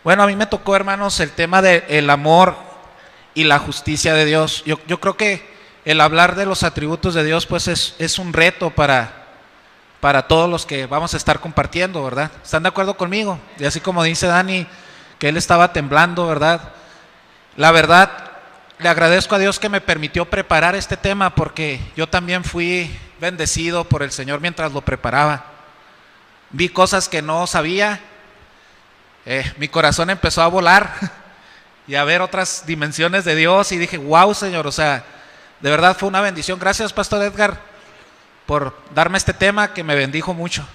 Bueno, a mí me tocó, hermanos, el tema del amor y la justicia de Dios. Yo creo que el hablar de los atributos de Dios, pues es un reto para todos los que vamos a estar compartiendo, ¿verdad? ¿Están de acuerdo conmigo? Y así como dice Dani, que él estaba temblando, ¿verdad? La verdad, le agradezco a Dios que me permitió preparar este tema, porque yo también fui bendecido por el Señor mientras lo preparaba. Vi cosas que no sabía. Mi corazón empezó a volar y a ver otras dimensiones de Dios y dije, wow, Señor, o sea, de verdad fue una bendición. Gracias, Pastor Edgar, por darme este tema que me bendijo mucho,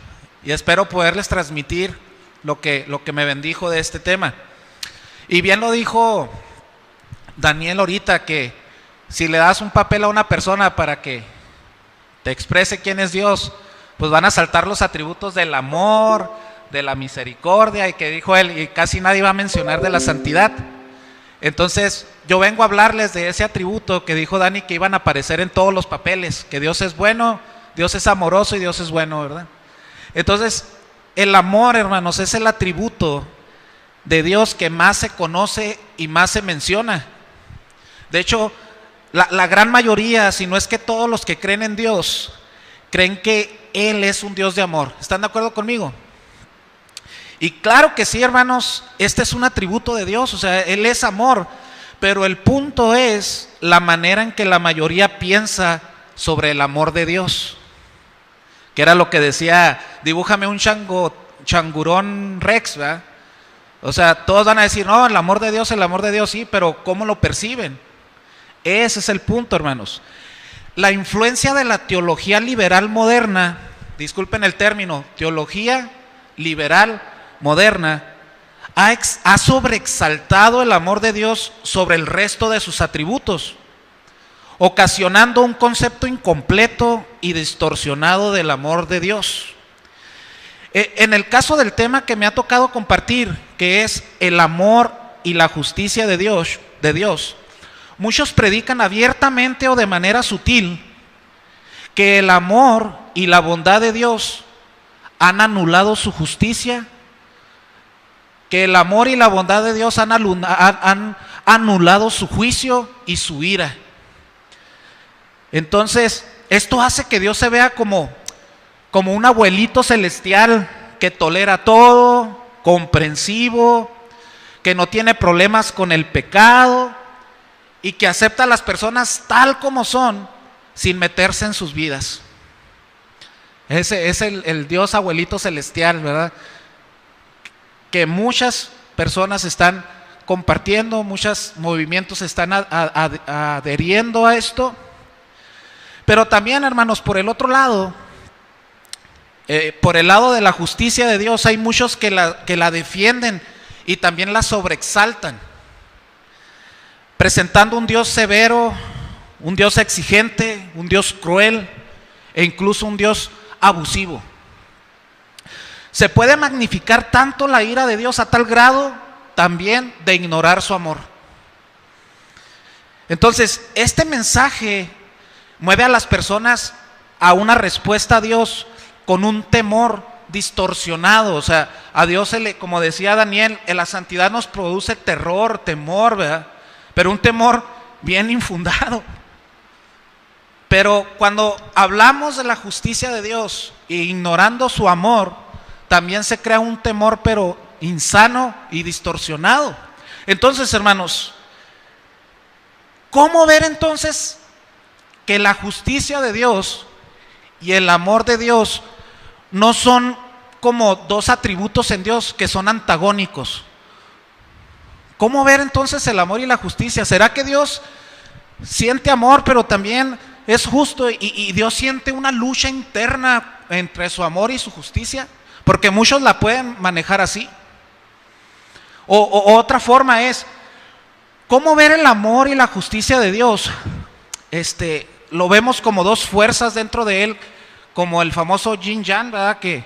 y espero poderles transmitir lo que me bendijo de este tema. Y bien lo dijo Daniel ahorita, que si le das un papel a una persona para que te exprese quién es Dios, pues van a saltar los atributos del amor, de la misericordia, y que dijo él, y casi nadie va a mencionar de la santidad. Entonces yo vengo a hablarles de ese atributo que dijo Dani, que iban a aparecer en todos los papeles, que Dios es bueno, Dios es amoroso y Dios es bueno, ¿verdad? Entonces el amor, hermanos, es el atributo de Dios que más se conoce y más se menciona. De hecho, la gran mayoría, si no es que todos los que creen en Dios, creen que Él es un Dios de amor. ¿Están de acuerdo conmigo? Y claro que sí, hermanos, este es un atributo de Dios, o sea, Él es amor, pero el punto es la manera en que la mayoría piensa sobre el amor de Dios, que era lo que decía, dibújame un changurón Rex, ¿verdad? O sea, todos van a decir, no, el amor de Dios, sí, pero ¿cómo lo perciben? Ese es el punto, hermanos. La influencia de la teología liberal moderna, disculpen el término, teología liberal moderna, ha sobreexaltado el amor de Dios sobre el resto de sus atributos, ocasionando un concepto incompleto y distorsionado del amor de Dios. En el caso del tema que me ha tocado compartir, que es el amor y la justicia de Dios, muchos predican abiertamente o de manera sutil que el amor y la bondad de Dios han anulado su justicia, que el amor y la bondad de Dios han anulado su juicio y su ira. Entonces, esto hace que Dios se vea como un abuelito celestial que tolera todo, comprensivo, que no tiene problemas con el pecado y que acepta a las personas tal como son, sin meterse en sus vidas. Ese es el Dios abuelito celestial, ¿verdad? Que muchas personas están compartiendo, muchos movimientos están adheriendo a esto. Pero también, hermanos, por el otro lado, por el lado de la justicia de Dios, hay muchos que la defienden y también la sobreexaltan, presentando un Dios severo, un Dios exigente, un Dios cruel e incluso un Dios abusivo. Se puede magnificar tanto la ira de Dios a tal grado también de ignorar su amor. Entonces, este mensaje mueve a las personas a una respuesta a Dios con un temor distorsionado. O sea, a Dios, como decía Daniel, en la santidad nos produce terror, temor, ¿verdad? Pero un temor bien infundado. Pero cuando hablamos de la justicia de Dios e ignorando su amor, también se crea un temor, pero insano y distorsionado. Entonces, hermanos, ¿cómo ver entonces que la justicia de Dios y el amor de Dios no son como dos atributos en Dios que son antagónicos? ¿Cómo ver entonces el amor y la justicia? ¿Será que Dios siente amor, pero también es justo y Dios siente una lucha interna entre su amor y su justicia? Porque muchos la pueden manejar así. O otra forma es, ¿cómo ver el amor y la justicia de Dios? Lo vemos como dos fuerzas dentro de Él, como el famoso yin yang, ¿verdad? Que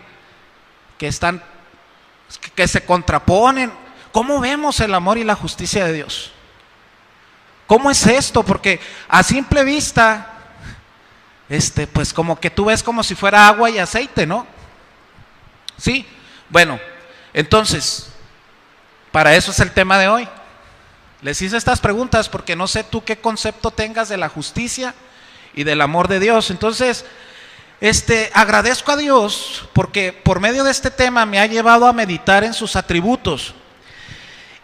se contraponen. ¿Cómo vemos el amor y la justicia de Dios? ¿Cómo es esto? Porque a simple vista, pues como que tú ves como si fuera agua y aceite, ¿no? Sí, bueno, entonces, Para eso es el tema de hoy. Les hice estas preguntas porque no sé tú qué concepto tengas de la justicia y del amor de Dios. Entonces, agradezco a Dios porque por medio de este tema me ha llevado a meditar en sus atributos.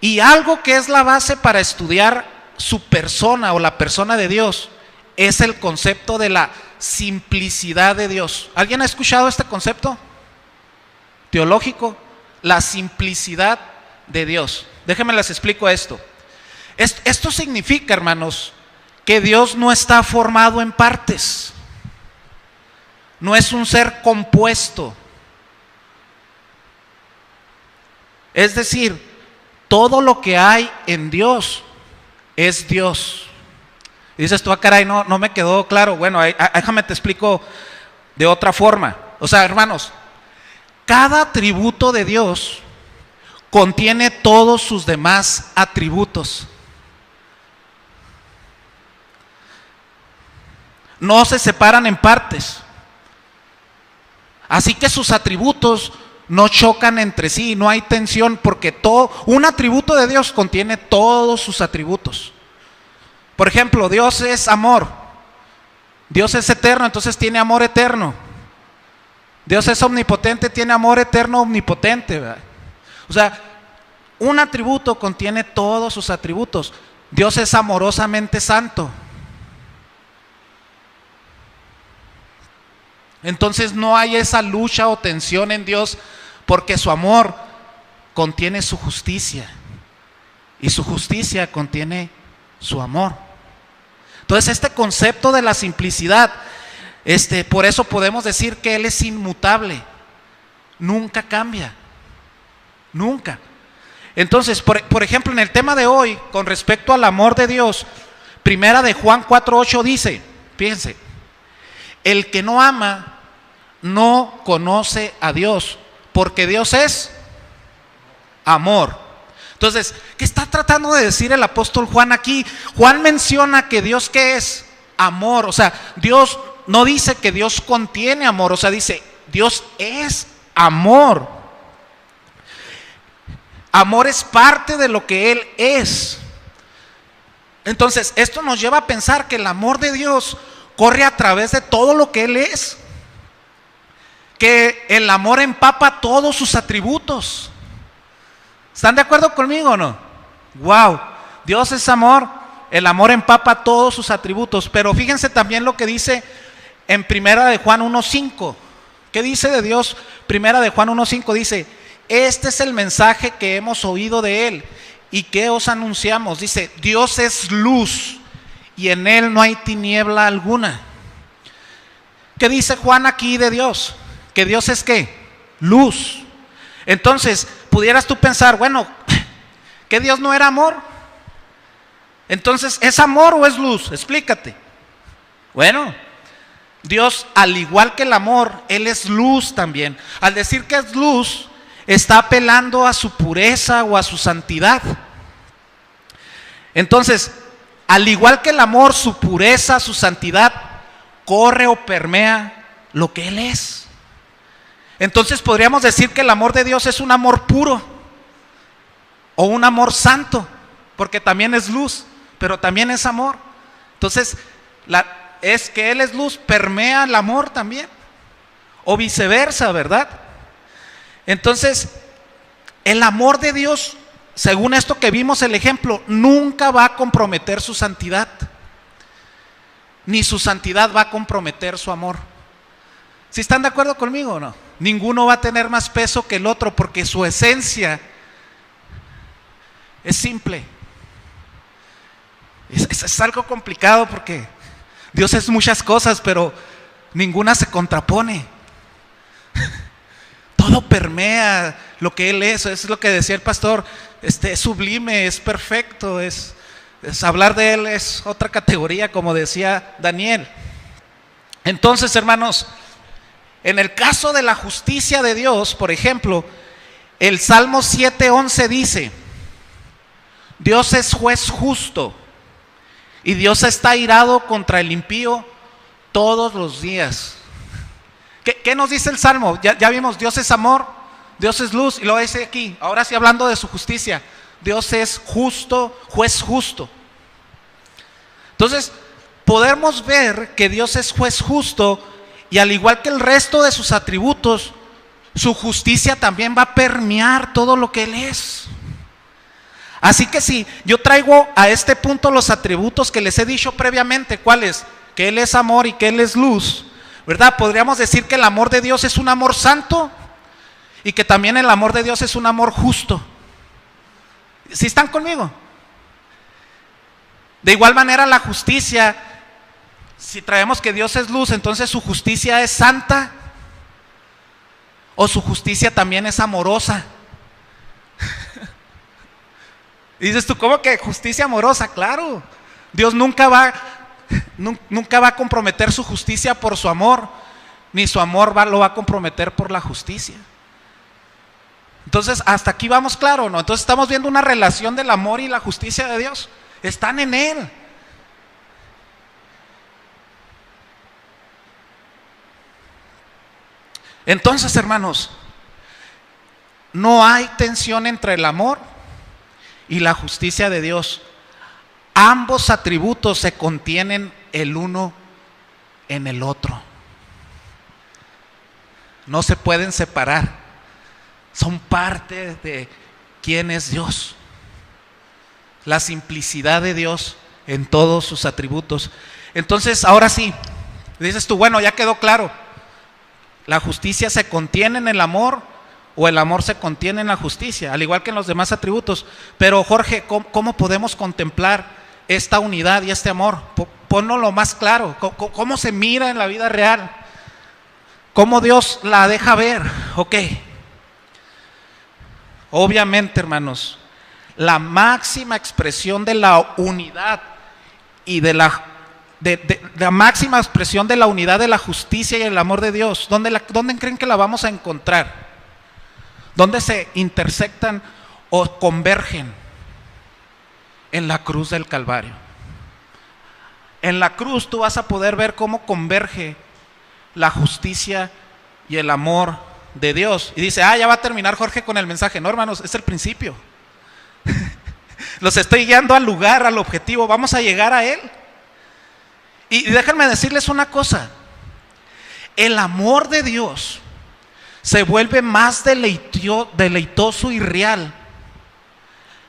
Y algo que es la base para estudiar su persona o la persona de Dios es el concepto de la simplicidad de Dios. ¿Alguien ha escuchado este concepto teológico? La simplicidad de Dios. Déjenme les explico esto. Esto significa, hermanos, que Dios no está formado en partes. No es un ser compuesto. Es decir, todo lo que hay en Dios es Dios. Y dices tú, caray, no me quedó claro. Bueno, déjame te explico de otra forma. O sea, hermanos, cada atributo de Dios contiene todos sus demás atributos. No se separan en partes. Así que sus atributos no chocan entre sí, no hay tensión, porque un atributo de Dios contiene todos sus atributos. Por ejemplo, Dios es amor. Dios es eterno, entonces tiene amor eterno. Dios es omnipotente, tiene amor eterno omnipotente, ¿verdad? O sea, un atributo contiene todos sus atributos. Dios es amorosamente santo. Entonces no hay esa lucha o tensión en Dios, porque su amor contiene su justicia y su justicia contiene su amor. Entonces este concepto de la simplicidad, por eso podemos decir que Él es inmutable, nunca cambia, nunca. Entonces, por ejemplo, en el tema de hoy, con respecto al amor de Dios, primera de Juan 4:8 dice, fíjense, el que no ama no conoce a Dios, porque Dios es amor. Entonces, ¿qué está tratando de decir el apóstol Juan aquí? Juan menciona que Dios, ¿qué es? Amor. O sea, Dios no dice que Dios contiene amor, o sea, dice, Dios es amor. Amor es parte de lo que Él es. Entonces, esto nos lleva a pensar que el amor de Dios corre a través de todo lo que Él es, que el amor empapa todos sus atributos. ¿Están de acuerdo conmigo o no? Wow, Dios es amor, el amor empapa todos sus atributos. Pero fíjense también lo que dice en primera de Juan 1:5. ¿Qué dice de Dios? Primera de Juan 1:5 dice, este es el mensaje que hemos oído de Él y que os anunciamos. Dice, Dios es luz y en Él no hay tiniebla alguna. ¿Qué dice Juan aquí de Dios? Que Dios es ¿qué? Luz. Entonces, pudieras tú pensar, bueno, ¿que Dios no era amor? Entonces, ¿es amor o es luz? Explícate. Bueno, Dios, al igual que el amor, Él es luz también. Al decir que es luz, está apelando a su pureza o a su santidad. Entonces, al igual que el amor, su pureza, su santidad, corre o permea lo que Él es. Entonces podríamos decir que el amor de Dios es un amor puro o un amor santo, porque también es luz, pero también es amor. Entonces, es que Él es luz, permea el amor también, o viceversa, ¿verdad? Entonces, el amor de Dios, según esto que vimos el ejemplo, nunca va a comprometer su santidad, ni su santidad va a comprometer su amor. ¿Sí están de acuerdo conmigo o no? Ninguno va a tener más peso que el otro, porque su esencia es simple. Es algo complicado porque Dios es muchas cosas, pero ninguna se contrapone. Todo permea lo que Él es lo que decía el pastor, es sublime, es perfecto, es hablar de Él es otra categoría, como decía Daniel. Entonces, hermanos, en el caso de la justicia de Dios, por ejemplo, el Salmo 7:11 dice, Dios es juez justo y Dios está airado contra el impío todos los días. ¿Qué nos dice el Salmo? Ya vimos, Dios es amor, Dios es luz, y lo dice aquí, ahora sí hablando de su justicia. Dios es justo, juez justo. Entonces, podemos ver que Dios es juez justo y al igual que el resto de sus atributos, su justicia también va a permear todo lo que Él es. Así que si yo traigo a este punto los atributos que les he dicho previamente, ¿cuáles? Que Él es amor y que Él es luz, ¿verdad? Podríamos decir que el amor de Dios es un amor santo y que también el amor de Dios es un amor justo. ¿Sí están conmigo? De igual manera la justicia, si traemos que Dios es luz, entonces su justicia es santa o su justicia también es amorosa. Y dices tú, ¿cómo que justicia amorosa? Claro, Dios nunca va a comprometer su justicia por su amor, ni su amor lo va a comprometer por la justicia. Entonces, hasta aquí vamos claro, ¿no? Entonces estamos viendo una relación del amor y la justicia de Dios. Están en Él. Entonces, hermanos, no hay tensión entre el amor y la justicia de Dios. Ambos atributos se contienen el uno en el otro. No se pueden separar. Son parte de quién es Dios. La simplicidad de Dios en todos sus atributos. Entonces, ahora sí, dices tú, bueno, ya quedó claro. La justicia se contiene en el amor o el amor se contiene en la justicia, al igual que en los demás atributos. Pero Jorge, ¿cómo podemos contemplar esta unidad y este amor? Ponlo más claro. ¿Cómo se mira en la vida real? ¿Cómo Dios la deja ver? Ok. Obviamente, hermanos, la máxima expresión de la unidad y de la máxima expresión de la unidad de la justicia y el amor de Dios, ¿dónde creen que la vamos a encontrar? ¿Dónde se intersectan o convergen? En la cruz del Calvario. En la cruz tú vas a poder ver cómo converge la justicia y el amor de Dios. Y dice, ya va a terminar Jorge con el mensaje. No, hermanos, es el principio. Los estoy guiando al lugar, al objetivo. Vamos a llegar a Él. Y déjenme decirles una cosa. El amor de Dios se vuelve más deleitoso y real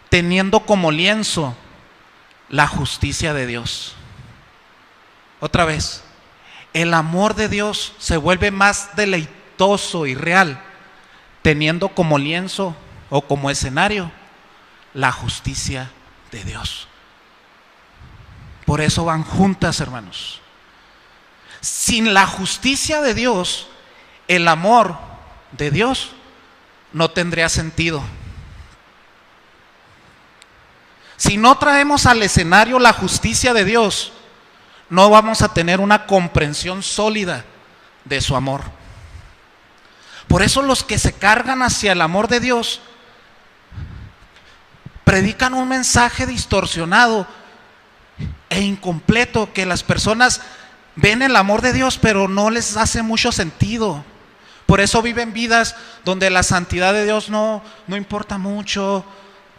teniendo como lienzo la justicia de Dios. Otra vez, el amor de Dios se vuelve más deleitoso y real teniendo como lienzo o como escenario la justicia de Dios. Por eso van juntas, hermanos. Sin la justicia de Dios, el amor de Dios no tendría sentido. Si no traemos al escenario la justicia de Dios, no vamos a tener una comprensión sólida de su amor. Por eso los que se cargan hacia el amor de Dios predican un mensaje distorsionado e incompleto, que las personas ven el amor de Dios pero no les hace mucho sentido. Por eso viven vidas donde la santidad de Dios no importa mucho,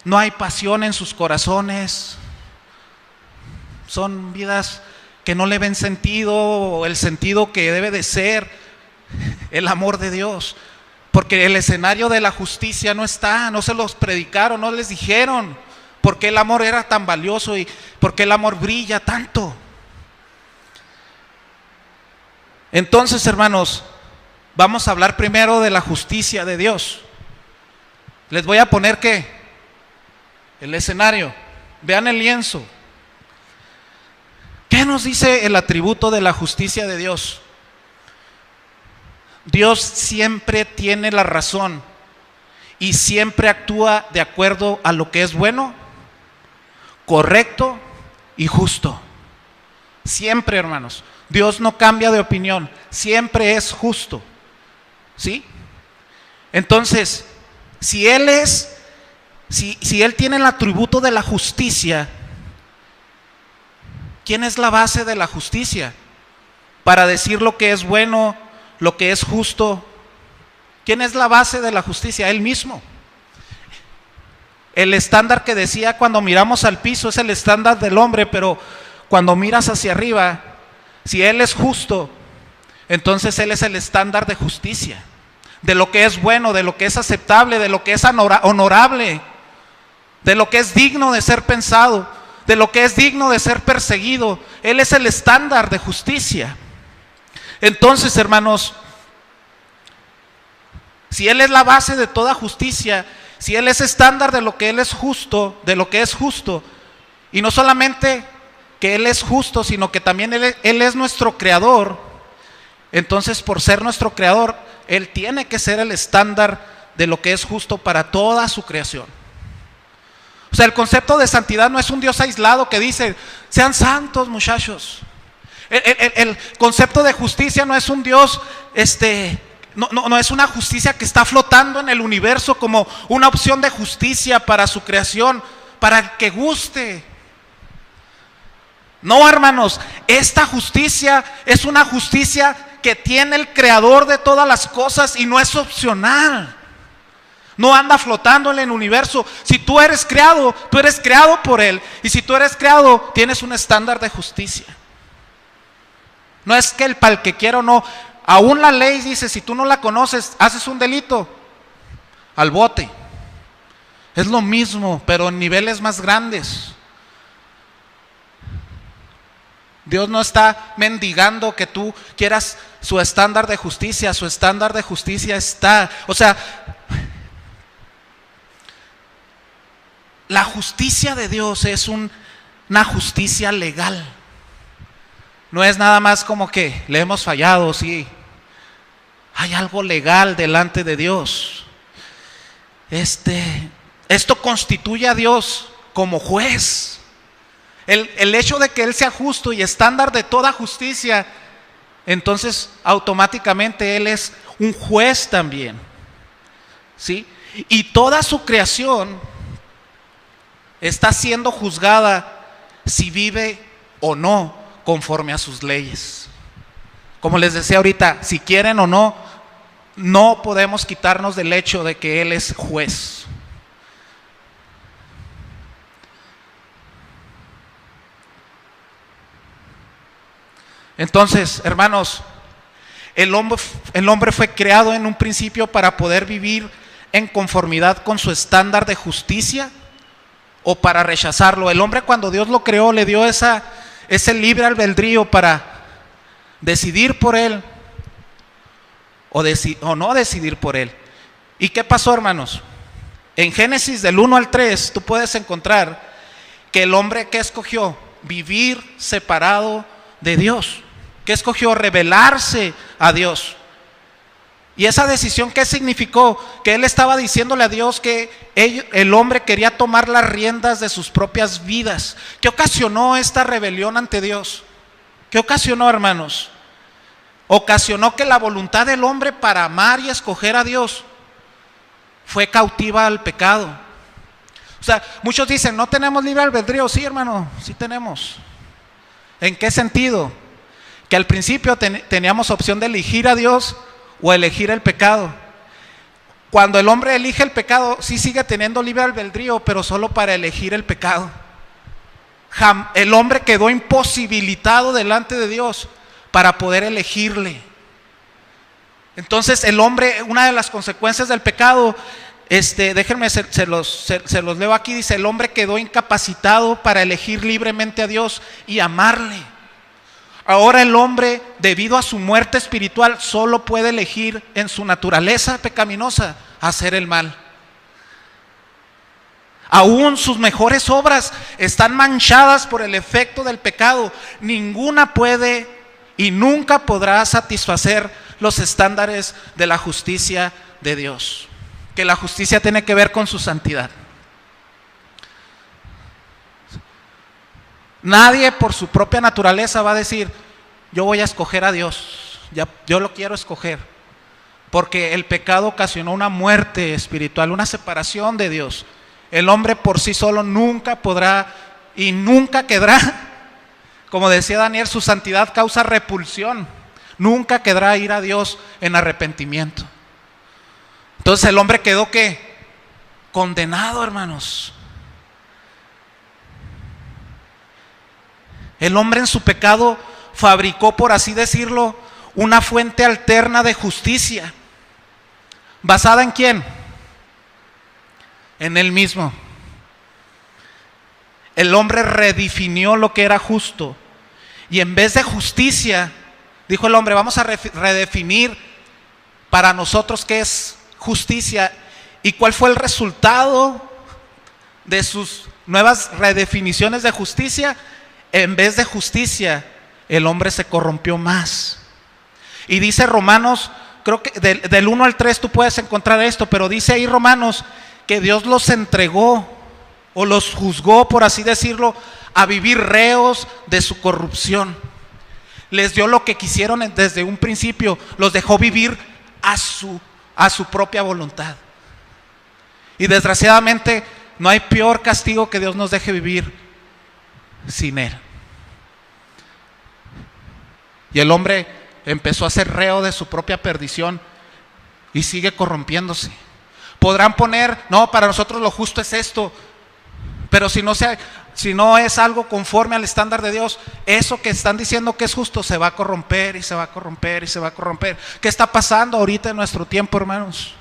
no hay pasión en sus corazones. Son vidas que no le ven sentido, o el sentido que debe de ser el amor de Dios. Porque el escenario de la justicia no está, no se los predicaron, no les dijeron por qué el amor era tan valioso y por qué el amor brilla tanto. Entonces, hermanos, vamos a hablar primero de la justicia de Dios. Les voy a poner el escenario. Vean el lienzo. ¿Qué nos dice el atributo de la justicia de Dios? Dios siempre tiene la razón y siempre actúa de acuerdo a lo que es bueno, correcto y justo. Siempre, hermanos. Dios no cambia de opinión, siempre es justo. ¿Sí? Entonces, si Él tiene el atributo de la justicia, ¿quién es la base de la justicia? Para decir lo que es bueno, lo que es justo. ¿Quién es la base de la justicia? Él mismo. El estándar que decía cuando miramos al piso es el estándar del hombre, pero cuando miras hacia arriba, si Él es justo, entonces Él es el estándar de justicia, de lo que es bueno, de lo que es aceptable, de lo que es honorable, de lo que es digno de ser pensado, de lo que es digno de ser perseguido. Él es el estándar de justicia. Entonces, hermanos, si Él es la base de toda justicia, si Él es estándar de lo que Él es justo, de lo que es justo, y no solamente que Él es justo, sino que también Él es nuestro creador, entonces por ser nuestro creador, Él tiene que ser el estándar de lo que es justo para toda su creación. O sea, el concepto de santidad no es un Dios aislado que dice, sean santos, muchachos. El concepto de justicia no es un Dios, no es una justicia que está flotando en el universo como una opción de justicia para su creación, para el que guste. No, hermanos, esta justicia es una justicia que tiene el creador de todas las cosas y no es opcional. No anda flotando en el universo. Si tú eres creado por Él. Y si tú eres creado, tienes un estándar de justicia. No es que para el que quiera o no. Aún la ley dice, si tú no la conoces, haces un delito, al bote. Es lo mismo, pero en niveles más grandes. Dios no está mendigando que tú quieras su estándar de justicia. Su estándar de justicia está, o sea, la justicia de Dios es una justicia legal. No es nada más como que le hemos fallado, sí. Hay algo legal delante de Dios. Esto constituye a Dios como juez. El hecho de que Él sea justo y estándar de toda justicia, entonces automáticamente Él es un juez también, ¿sí? Y toda su creación está siendo juzgada si vive o no conforme a sus leyes. Como les decía ahorita, si quieren o no, no podemos quitarnos del hecho de que Él es juez. Entonces, hermanos, el hombre fue creado en un principio para poder vivir en conformidad con su estándar de justicia o para rechazarlo. El hombre, cuando Dios lo creó, le dio ese libre albedrío para decidir por él o no decidir por él. ¿Y qué pasó, hermanos? En Génesis del 1 al 3 tú puedes encontrar que el hombre que escogió vivir separado de Dios, que escogió rebelarse a Dios. Y esa decisión, ¿qué significó? Que él estaba diciéndole a Dios que el hombre quería tomar las riendas de sus propias vidas. ¿Qué ocasionó esta rebelión ante Dios? ¿Qué ocasionó, hermanos? Ocasionó que la voluntad del hombre para amar y escoger a Dios fue cautiva al pecado. O sea, muchos dicen, no tenemos libre albedrío. Sí, hermano, sí tenemos. ¿En qué sentido? Que al principio teníamos opción de elegir a Dios o elegir el pecado. Cuando el hombre elige el pecado, sí sigue teniendo libre albedrío, pero solo para elegir el pecado. El hombre quedó imposibilitado delante de Dios para poder elegirle. Entonces el hombre, una de las consecuencias del pecado, déjenme se los leo aquí, dice, el hombre quedó incapacitado para elegir libremente a Dios y amarle. Ahora el hombre, debido a su muerte espiritual, solo puede elegir en su naturaleza pecaminosa hacer el mal. Aún sus mejores obras están manchadas por el efecto del pecado. Ninguna puede y nunca podrá satisfacer los estándares de la justicia de Dios. Que la justicia tiene que ver con su santidad. Nadie por su propia naturaleza va a decir, yo voy a escoger a Dios, yo lo quiero escoger. Porque el pecado ocasionó una muerte espiritual, una separación de Dios. El hombre por sí solo nunca podrá y nunca quedará. Como decía Daniel, su santidad causa repulsión. Nunca quedará ir a Dios en arrepentimiento. Entonces el hombre quedó ¿qué? condenado, hermanos. El hombre en su pecado fabricó, por así decirlo, una fuente alterna de justicia. ¿Basada en quién? En él mismo. El hombre redefinió lo que era justo. Y en vez de justicia, dijo el hombre, vamos a redefinir para nosotros qué es justicia. ¿Y cuál fue el resultado de sus nuevas redefiniciones de justicia? En vez de justicia, el hombre se corrompió más. Y dice Romanos, creo que del 1 al 3 tú puedes encontrar esto, pero dice ahí Romanos que Dios los entregó o los juzgó, por así decirlo, a vivir reos de su corrupción. Les dio lo que quisieron desde un principio, los dejó vivir a su propia voluntad. Y desgraciadamente no hay peor castigo que Dios nos deje vivir sin Él. Y el hombre empezó a ser reo de su propia perdición y sigue corrompiéndose. Podrán poner, no, para nosotros lo justo es esto, pero si no es algo conforme al estándar de Dios, eso que están diciendo que es justo se va a corromper y se va a corromper y se va a corromper. ¿Qué está pasando ahorita en nuestro tiempo, hermanos?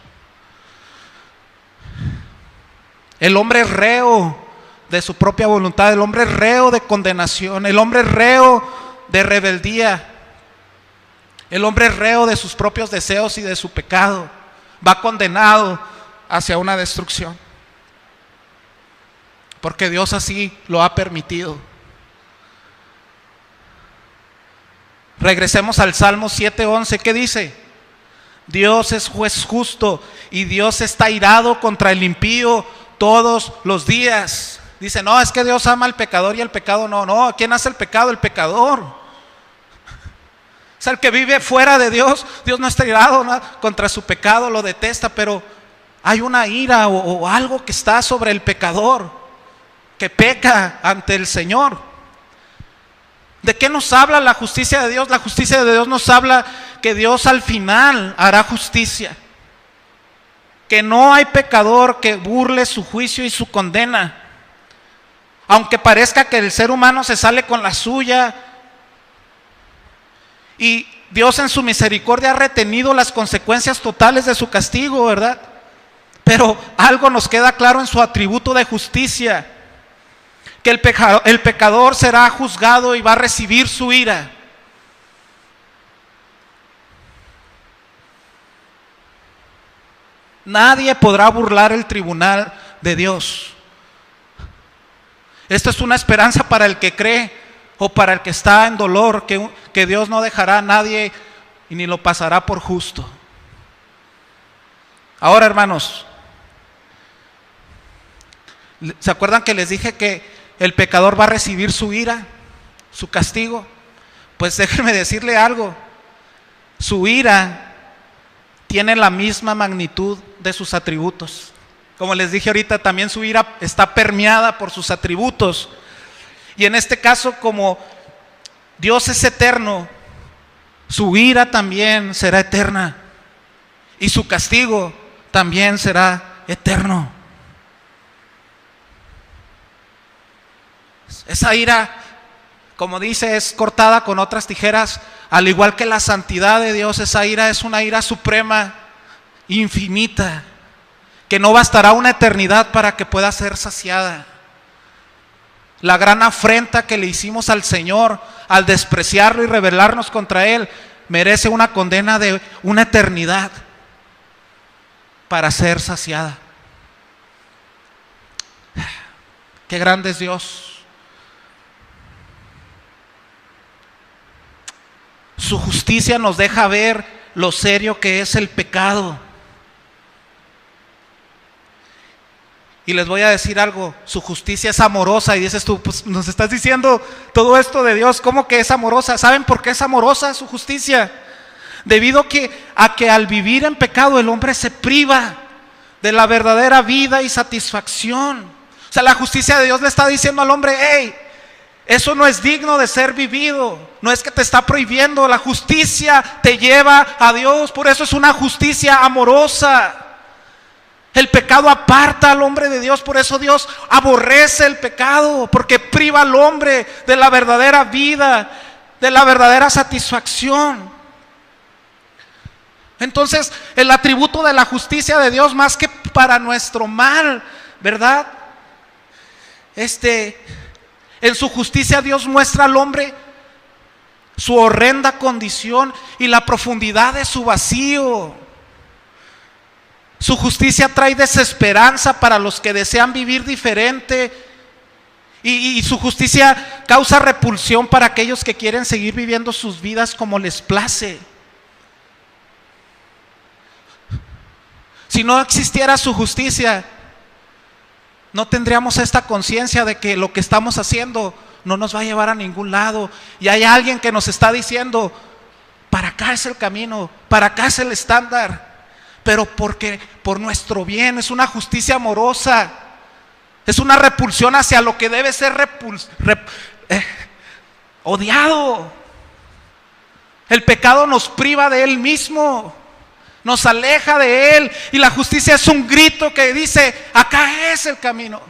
El hombre es reo de su propia voluntad, el hombre es reo de condenación, el hombre es reo de rebeldía, el hombre es reo de sus propios deseos y de su pecado, va condenado hacia una destrucción, porque Dios así lo ha permitido. Regresemos al Salmo 7:11, ¿qué dice? Dios es juez justo y Dios está airado contra el impío todos los días. Dice, no, es que Dios ama al pecador y el pecado no. No, ¿quién hace el pecado? El pecador. O sea, el que vive fuera de Dios, Dios no está irado, ¿no?, contra su pecado, lo detesta, pero hay una ira o algo que está sobre el pecador, que peca ante el Señor. ¿De qué nos habla la justicia de Dios? La justicia de Dios nos habla que Dios al final hará justicia, que no hay pecador que burle su juicio y su condena. Aunque parezca que el ser humano se sale con la suya y Dios en su misericordia ha retenido las consecuencias totales de su castigo, ¿verdad? Pero algo nos queda claro en su atributo de justicia, que el pecador será juzgado y va a recibir su ira. Nadie podrá burlar el tribunal de Dios. Esto es una esperanza para el que cree o para el que está en dolor, que Dios no dejará a nadie y ni lo pasará por justo. Ahora, hermanos, ¿se acuerdan que les dije que el pecador va a recibir su ira, su castigo? Pues déjenme decirle algo, su ira tiene la misma magnitud de sus atributos. Como les dije ahorita, también su ira está permeada por sus atributos. Y en este caso, como Dios es eterno, su ira también será eterna y su castigo también será eterno. Esa ira, como dice, es cortada con otras tijeras, al igual que la santidad de Dios. Esa ira es una ira suprema, infinita, que no bastará una eternidad para que pueda ser saciada. La gran afrenta que le hicimos al Señor al despreciarlo y rebelarnos contra Él merece una condena de una eternidad para ser saciada. Qué grande es Dios. Su justicia nos deja ver lo serio que es el pecado. Y les voy a decir algo, su justicia es amorosa. Y dices tú, pues nos estás diciendo todo esto de Dios, ¿cómo que es amorosa? ¿Saben por qué es amorosa su justicia? Debido a que al vivir en pecado el hombre se priva de la verdadera vida y satisfacción. O sea, la justicia de Dios le está diciendo al hombre, hey, eso no es digno de ser vivido. No es que te está prohibiendo, la justicia te lleva a Dios. Por eso es una justicia amorosa. El pecado aparta al hombre de Dios, por eso Dios aborrece el pecado, porque priva al hombre de la verdadera vida, de la verdadera satisfacción. Entonces, el atributo de la justicia de Dios, más que para nuestro mal, ¿verdad? En su justicia Dios muestra al hombre su horrenda condición y la profundidad de su vacío. Su justicia trae desesperanza para los que desean vivir diferente, y su justicia causa repulsión para aquellos que quieren seguir viviendo sus vidas como les place. Si no existiera su justicia, no tendríamos esta conciencia de que lo que estamos haciendo no nos va a llevar a ningún lado. Y hay alguien que nos está diciendo, para acá es el camino, para acá es el estándar. Pero porque por nuestro bien, es una justicia amorosa, es una repulsión hacia lo que debe ser odiado. El pecado nos priva de Él mismo, nos aleja de Él, y la justicia es un grito que dice, acá es el camino.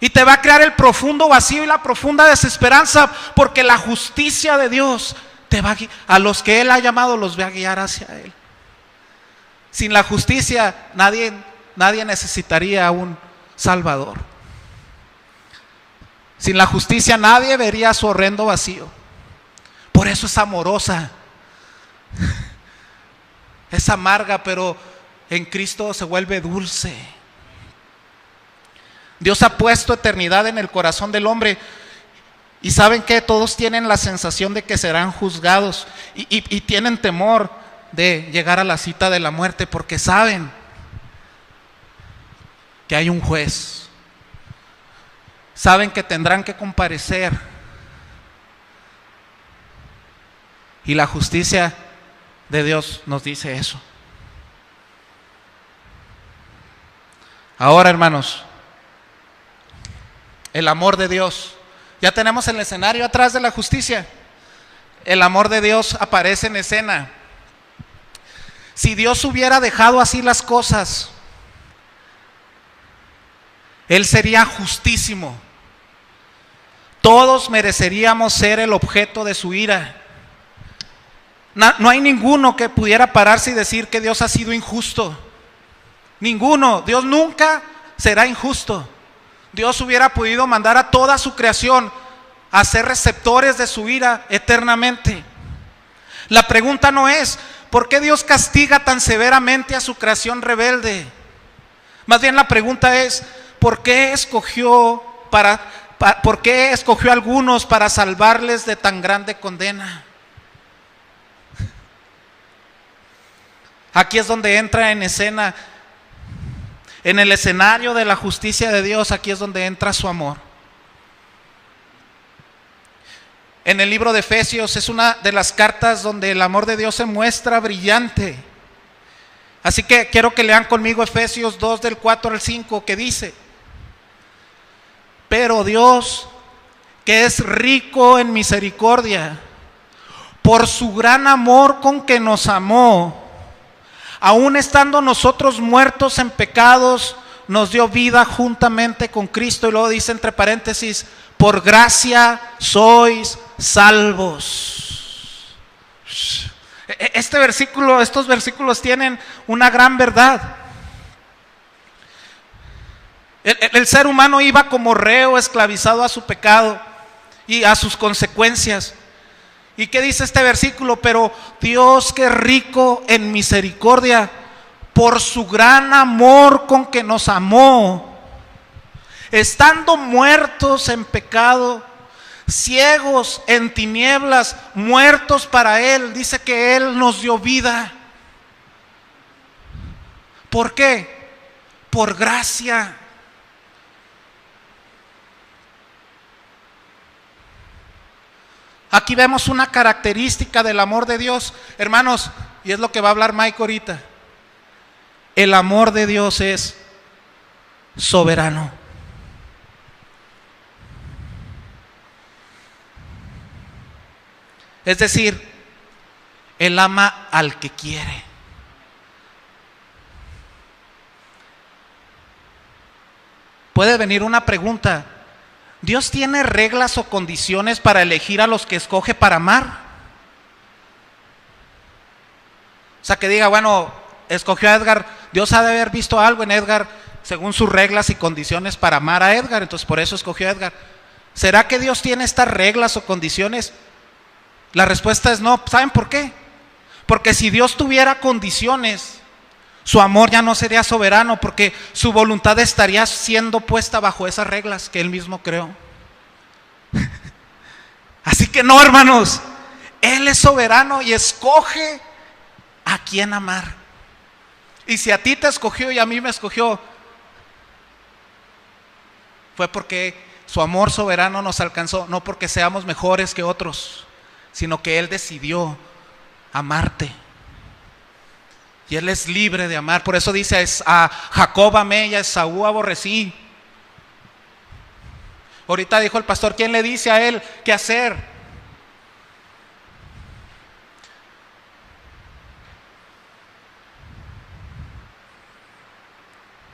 Y te va a crear el profundo vacío y la profunda desesperanza, porque la justicia de Dios te va a los que Él ha llamado, los va a guiar hacia Él. Sin la justicia nadie necesitaría un Salvador. Sin la justicia nadie vería su horrendo vacío. Por eso es amorosa, es amarga, pero en Cristo se vuelve dulce. Dios ha puesto eternidad en el corazón del hombre, y saben que todos tienen la sensación de que serán juzgados, y tienen temor de llegar a la cita de la muerte, porque saben que hay un juez, saben que tendrán que comparecer, y la justicia de Dios nos dice eso. Ahora, hermanos, el amor de Dios, ya tenemos el escenario atrás de la justicia. El amor de Dios aparece en escena. Si Dios hubiera dejado así las cosas, Él sería justísimo. Todos mereceríamos ser el objeto de su ira. No hay ninguno que pudiera pararse y decir que Dios ha sido injusto. Ninguno. Dios nunca será injusto. Dios hubiera podido mandar a toda su creación a ser receptores de su ira eternamente. La pregunta no es, ¿por qué Dios castiga tan severamente a su creación rebelde? Más bien la pregunta es, ¿por qué escogió a algunos para salvarles de tan grande condena? Aquí es donde entra en escena, en el escenario de la justicia de Dios, aquí es donde entra su amor. En el libro de Efesios es una de las cartas donde el amor de Dios se muestra brillante. Así que quiero que lean conmigo Efesios 2 del 4 al 5, que dice: pero Dios, que es rico en misericordia, por su gran amor con que nos amó, aun estando nosotros muertos en pecados, nos dio vida juntamente con Cristo. Y luego dice entre paréntesis, por gracia sois salvos. Estos versículos tienen una gran verdad. El ser humano iba como reo, esclavizado a su pecado y a sus consecuencias. ¿Y qué dice este versículo? Pero Dios, que es rico en misericordia, por su gran amor con que nos amó, estando muertos en pecado, ciegos en tinieblas, muertos para Él, dice que Él nos dio vida. ¿Por qué? Por gracia. Aquí vemos una característica del amor de Dios, hermanos, y es lo que va a hablar Mike ahorita. El amor de Dios es soberano. Es decir, Él ama al que quiere. puede venir una pregunta: ¿Dios tiene reglas o condiciones para elegir a los que escoge para amar? O sea, que diga, bueno, escogió a Edgar, Dios ha de haber visto algo en Edgar según sus reglas y condiciones para amar a Edgar, entonces por eso escogió a Edgar. ¿Será que Dios tiene estas reglas o condiciones? La respuesta es no. ¿Saben por qué? Porque si Dios tuviera condiciones, su amor ya no sería soberano, porque su voluntad estaría siendo puesta bajo esas reglas que Él mismo creó. Así que no, hermanos, Él es soberano y escoge a quién amar. Y si a ti te escogió y a mí me escogió, fue porque su amor soberano nos alcanzó, no porque seamos mejores que otros, sino que Él decidió amarte. Y Él es libre de amar. Por eso dice: a Jacob amé y a Esaú aborrecí. Ahorita dijo el pastor, ¿quién le dice a Él qué hacer?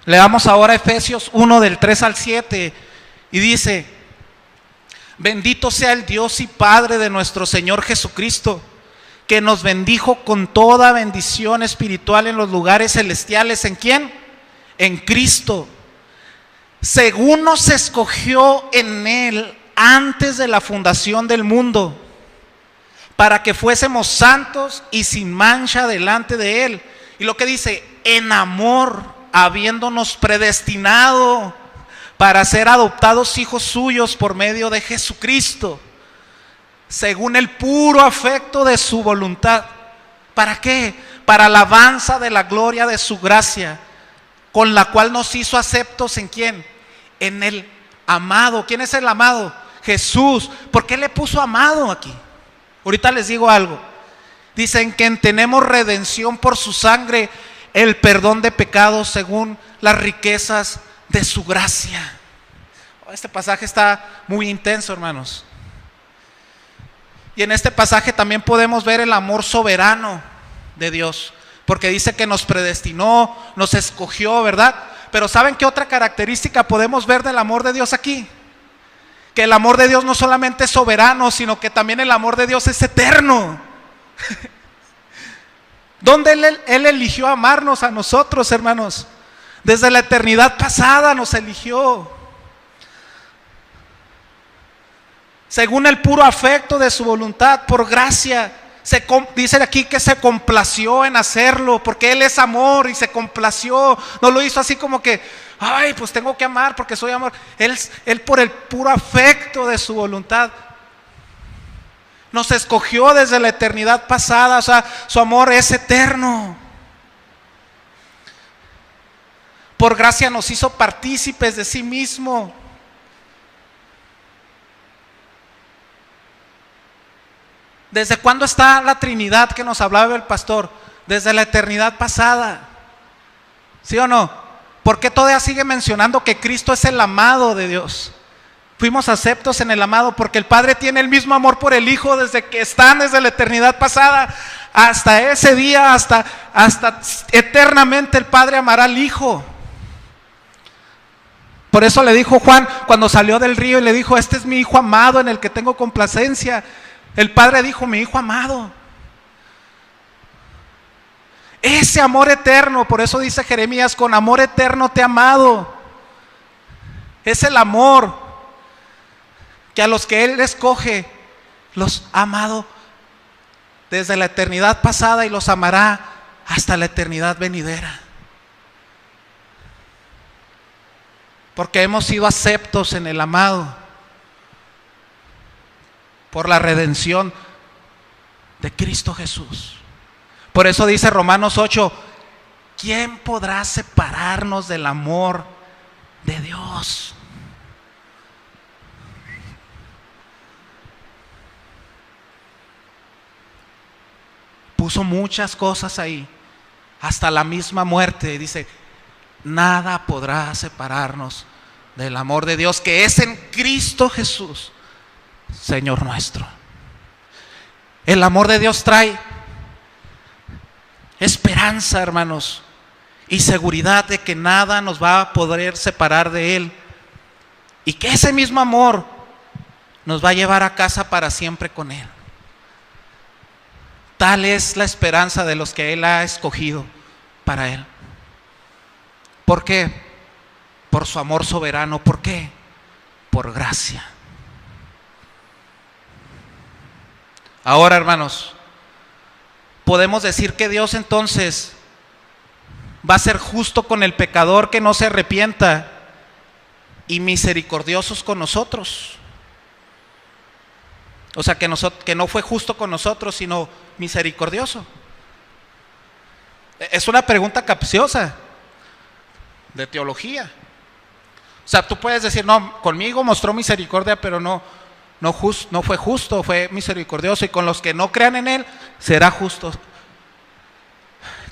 Leamos ahora Efesios 1 del 3 al 7 y dice: bendito sea el Dios y Padre de nuestro Señor Jesucristo, que nos bendijo con toda bendición espiritual en los lugares celestiales. ¿En quién? En Cristo, según nos escogió en Él antes de la fundación del mundo, para que fuésemos santos y sin mancha delante de Él. Y lo que dice: en amor, habiéndonos predestinado para ser adoptados hijos suyos por medio de Jesucristo, según el puro afecto de su voluntad. ¿Para qué? Para alabanza de la gloria de su gracia, con la cual nos hizo aceptos. ¿En quién? En el amado. ¿Quién es el amado? Jesús. ¿Por qué le puso amado aquí? Ahorita les digo algo. Dicen que tenemos redención por su sangre, el perdón de pecados según las riquezas de su gracia. Este pasaje está muy intenso, hermanos. Y en este pasaje también podemos ver el amor soberano de Dios, porque dice que nos predestinó, nos escogió, ¿verdad? Pero ¿saben qué otra característica podemos ver del amor de Dios aquí? Que el amor de Dios no solamente es soberano, sino que también el amor de Dios es eterno. ¿Dónde Él eligió amarnos a nosotros, hermanos? Desde la eternidad pasada nos eligió. Según el puro afecto de su voluntad, por gracia, dice aquí que se complació en hacerlo, porque Él es amor y se complació. No lo hizo así como que, ay, pues tengo que amar porque soy amor. Él por el puro afecto de su voluntad nos escogió desde la eternidad pasada. O sea, su amor es eterno. Por gracia nos hizo partícipes de sí mismo. ¿Desde cuándo está la Trinidad que nos hablaba el pastor? Desde la eternidad pasada. ¿Sí o no? ¿Por qué todavía sigue mencionando que Cristo es el amado de Dios? Fuimos aceptos en el amado porque el Padre tiene el mismo amor por el Hijo desde que están desde la eternidad pasada hasta ese día, hasta eternamente el Padre amará al Hijo. Por eso le dijo Juan cuando salió del río y le dijo: este es mi Hijo amado en el que tengo complacencia. El Padre dijo: mi Hijo amado. Ese amor eterno, por eso dice Jeremías: con amor eterno te he amado. Es el amor que a los que Él escoge los ha amado desde la eternidad pasada y los amará hasta la eternidad venidera. Porque hemos sido aceptos en el amado por la redención de Cristo Jesús. Por eso dice Romanos 8: ¿quién podrá separarnos del amor de Dios? Puso muchas cosas ahí, hasta la misma muerte. Dice: nada podrá separarnos del amor de Dios que es en Cristo Jesús, Señor nuestro. El amor de Dios trae esperanza, hermanos, y seguridad de que nada nos va a poder separar de Él y que ese mismo amor nos va a llevar a casa para siempre con Él. Tal es la esperanza de los que Él ha escogido para Él. ¿Por qué? Por su amor soberano. ¿Por qué? Por gracia. Ahora, hermanos, podemos decir que Dios entonces va a ser justo con el pecador que no se arrepienta y misericordiosos con nosotros. O sea, que no fue justo con nosotros, sino misericordioso. Es una pregunta capciosa de teología. O sea, tú puedes decir, no, conmigo mostró misericordia, pero no fue justo, fue misericordioso, y con los que no crean en Él será justo.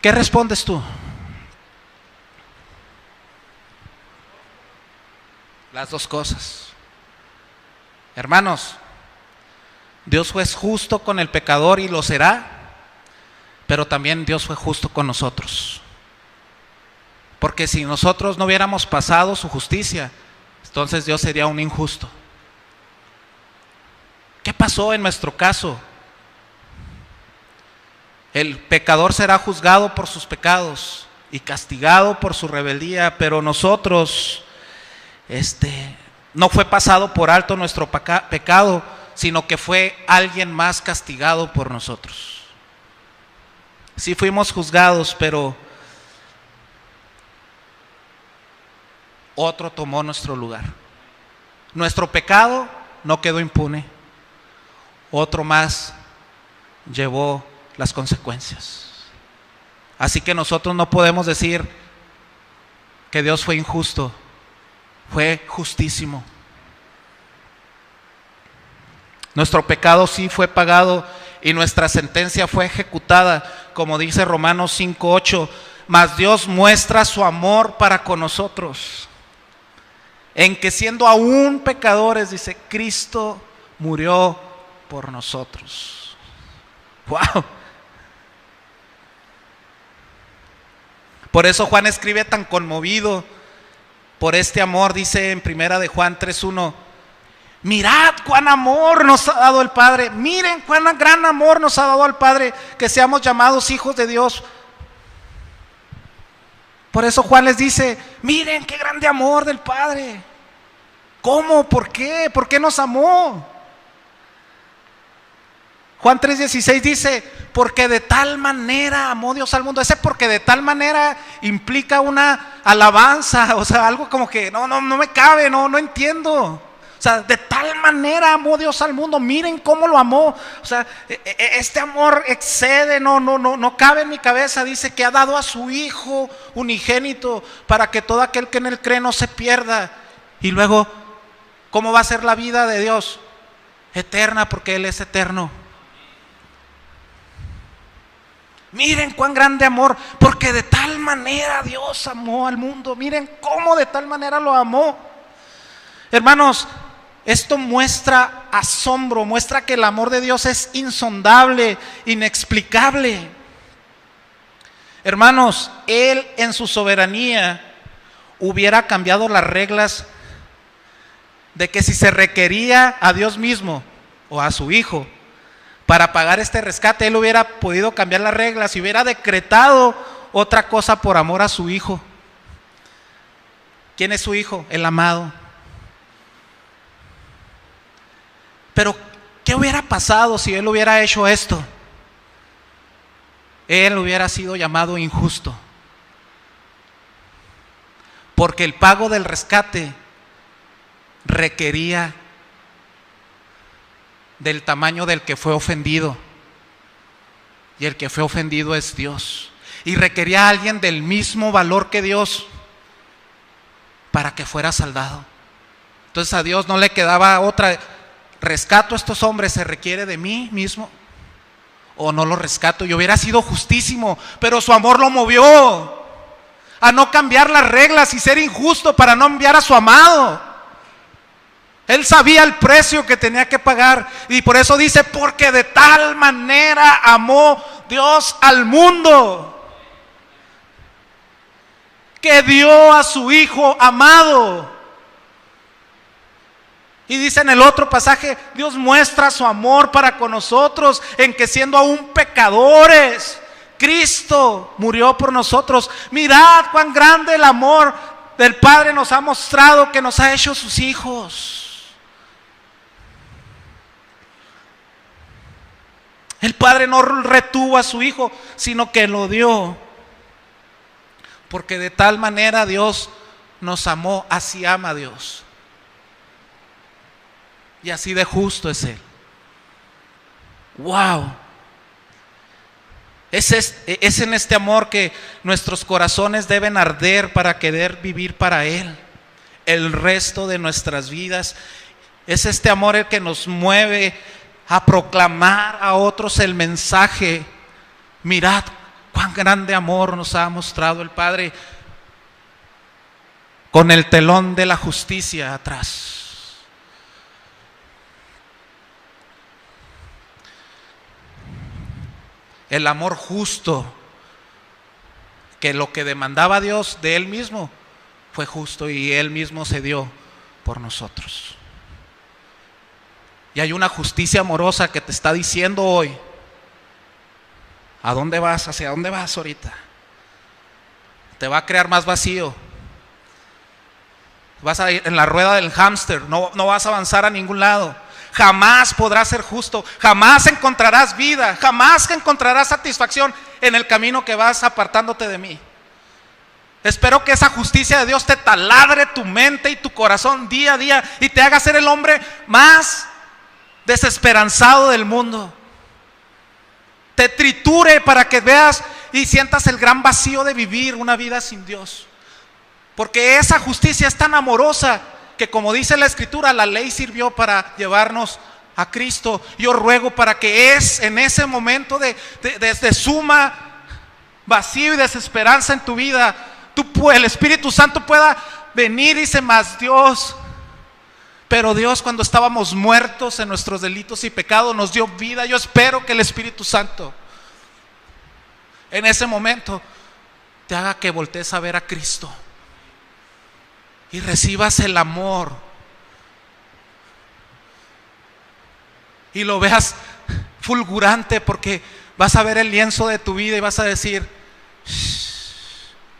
¿Qué respondes tú? Las dos cosas. Hermanos, Dios fue justo con el pecador y lo será, pero también Dios fue justo con nosotros. Porque si nosotros no hubiéramos pasado su justicia, entonces Dios sería un injusto. ¿Qué pasó en nuestro caso? El pecador será juzgado por sus pecados y castigado por su rebeldía, pero nosotros, no fue pasado por alto nuestro pecado, sino que fue alguien más castigado por nosotros. Sí fuimos juzgados, pero otro tomó nuestro lugar. Nuestro pecado no quedó impune. Otro más llevó las consecuencias. Así que nosotros no podemos decir que Dios fue injusto. Fue justísimo. Nuestro pecado sí fue pagado y nuestra sentencia fue ejecutada, como dice Romanos 5:8. Mas Dios muestra su amor para con nosotros, en que siendo aún pecadores, dice, Cristo murió por nosotros. ¡Wow! Por eso Juan escribe tan conmovido por este amor. Dice en primera de Juan 3:1, mirad cuán amor nos ha dado el Padre. Miren cuán gran amor nos ha dado el Padre, que seamos llamados hijos de Dios. Por eso Juan les dice, miren qué grande amor del Padre. ¿Cómo? ¿Por qué? ¿Por qué nos amó? Juan 3:16 dice, porque de tal manera amó Dios al mundo. Ese porque de tal manera implica una alabanza, o sea, algo como que no me cabe, no entiendo. O sea, de tal manera amó Dios al mundo, miren cómo lo amó. O sea, este amor excede, no cabe en mi cabeza. Dice que ha dado a su Hijo unigénito para que todo aquel que en Él cree no se pierda. Y luego, ¿cómo va a ser la vida de Dios? Eterna, porque Él es eterno. Miren cuán grande amor, porque de tal manera Dios amó al mundo. Miren cómo de tal manera lo amó. Hermanos, esto muestra asombro, muestra que el amor de Dios es insondable, inexplicable. Hermanos, Él en su soberanía hubiera cambiado las reglas de que si se requería a Dios mismo o a su Hijo para pagar este rescate, Él hubiera podido cambiar las reglas y hubiera decretado otra cosa por amor a su Hijo. ¿Quién es su Hijo? El amado. Pero, ¿qué hubiera pasado si Él hubiera hecho esto? Él hubiera sido llamado injusto, porque el pago del rescate requería del tamaño del que fue ofendido, y el que fue ofendido es Dios, y requería a alguien del mismo valor que Dios para que fuera saldado. Entonces a Dios no le quedaba otra: rescato a estos hombres, se requiere de mí mismo o no los rescato. Y hubiera sido justísimo, pero su amor lo movió a no cambiar las reglas y ser injusto para no enviar a su amado. Él sabía el precio que tenía que pagar, y por eso dice, porque de tal manera amó Dios al mundo, que dio a su Hijo amado. Y dice en el otro pasaje, Dios muestra su amor para con nosotros en que siendo aún pecadores, Cristo murió por nosotros. Mirad cuán grande el amor del Padre nos ha mostrado, que nos ha hecho sus hijos. El Padre no retuvo a su Hijo, sino que lo dio. Porque de tal manera Dios nos amó, así ama a Dios. Y así de justo es Él. ¡Wow! Es en este amor que nuestros corazones deben arder para querer vivir para Él el resto de nuestras vidas. Es este amor el que nos mueve a proclamar a otros el mensaje. Mirad cuán grande amor nos ha mostrado el Padre, con el telón de la justicia atrás. El amor justo, que lo que demandaba Dios de Él mismo fue justo, y Él mismo se dio por nosotros. Y hay una justicia amorosa que te está diciendo hoy: ¿a dónde vas? ¿Hacia dónde vas ahorita? Te va a crear más vacío. Vas a ir en la rueda del hámster, no vas a avanzar a ningún lado. Jamás podrás ser justo, jamás encontrarás vida, jamás encontrarás satisfacción en el camino que vas apartándote de mí. Espero que esa justicia de Dios te taladre tu mente y tu corazón día a día y te haga ser el hombre más desesperanzado del mundo. Te triture para que veas y sientas el gran vacío de vivir una vida sin Dios. Porque esa justicia es tan amorosa que, como dice la Escritura, la ley sirvió para llevarnos a Cristo. Yo ruego para que en ese momento de suma vacío y desesperanza en tu vida, el Espíritu Santo pueda venir y dice: más Dios. Pero Dios, cuando estábamos muertos en nuestros delitos y pecados, nos dio vida. Yo espero que el Espíritu Santo en ese momento te haga que voltees a ver a Cristo y recibas el amor y lo veas fulgurante, porque vas a ver el lienzo de tu vida y vas a decir: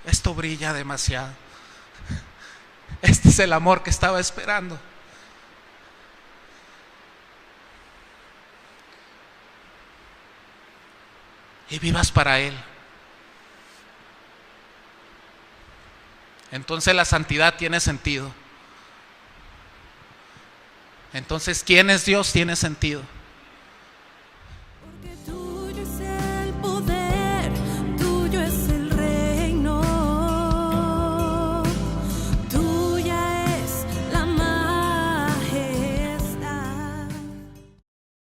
esto brilla demasiado. Este es el amor que estaba esperando. Y vivas para Él. Entonces la santidad tiene sentido. Entonces, ¿quién es Dios? Tiene sentido.